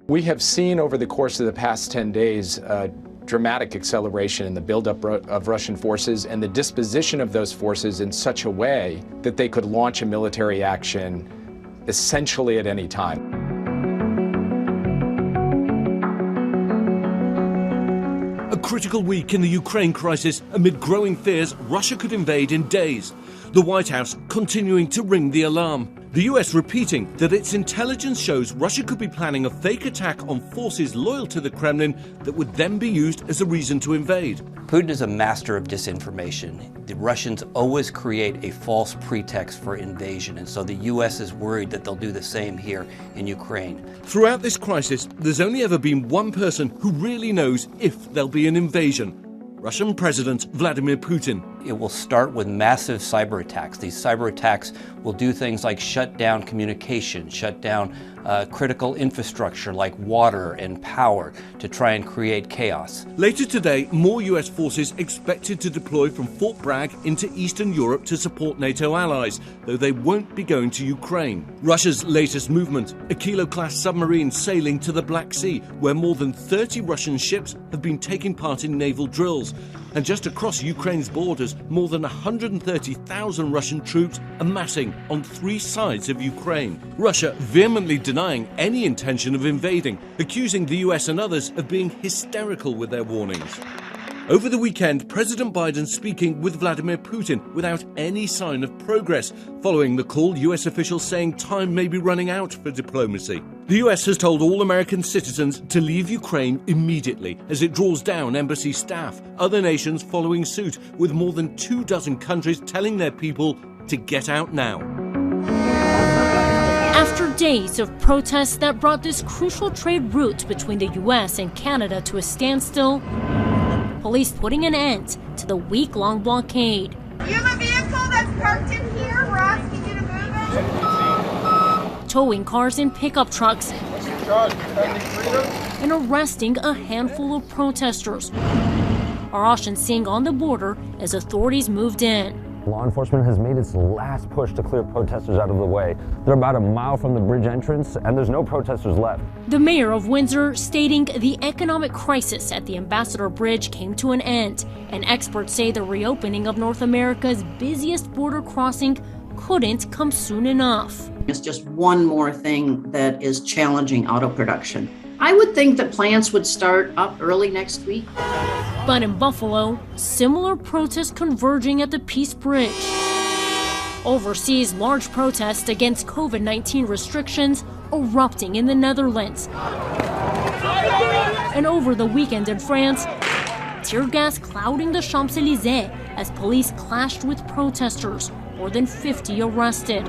We have seen over the course of the past 10 days a dramatic acceleration in the buildup of Russian forces and the disposition of those forces in such a way that they could launch a military action essentially at any time. A critical week in the Ukraine crisis amid growing fears Russia could invade in days. The White House continuing to ring the alarm. The US repeating that its intelligence shows Russia could be planning a fake attack on forces loyal to the Kremlin that would then be used as a reason to invade. Putin is a master of disinformation. The Russians always create a false pretext for invasion, and so the US is worried that they'll do the same here in Ukraine. Throughout this crisis, there's only ever been one person who really knows if there'll be an invasion. Russian President Vladimir Putin. It will start with massive cyber attacks. These cyber attacks will do things like shut down communication, shut down critical infrastructure like water and power to try and create chaos. Later today, more US forces expected to deploy from Fort Bragg into Eastern Europe to support NATO allies, though they won't be going to Ukraine. Russia's latest movement, a Kilo-class submarine sailing to the Black Sea, where more than 30 Russian ships have been taking part in naval drills. And just across Ukraine's borders, more than 130,000 Russian troops amassing on 3 sides of Ukraine. Russia vehemently denying any intention of invading, accusing the US and others of being hysterical with their warnings. Over the weekend, President Biden speaking with Vladimir Putin without any sign of progress, following the call US officials saying time may be running out for diplomacy. The US has told all American citizens to leave Ukraine immediately as it draws down embassy staff, other nations following suit, with more than 24 countries telling their people to get out now. After days of protests that brought this crucial trade route between the US and Canada to a standstill, police putting an end to the week-long blockade. You have a vehicle that's parked in here. We're asking you to move it. Towing cars and pickup trucks and arresting a handful of protesters. Arashan Singh on the border as authorities moved in. Law enforcement has made its last push to clear protesters out of the way. They're about a mile from the bridge entrance, and there's no protesters left. The mayor of Windsor stating the economic crisis at the Ambassador Bridge came to an end, and experts say the reopening of North America's busiest border crossing couldn't come soon enough. It's just one more thing that is challenging auto production. I would think that plants would start up early next week. But in Buffalo, similar protests converging at the Peace Bridge. Overseas, large protests against COVID-19 restrictions erupting in the Netherlands. And over the weekend in France, tear gas clouding the Champs-Élysées as police clashed with protesters, more than 50 arrested.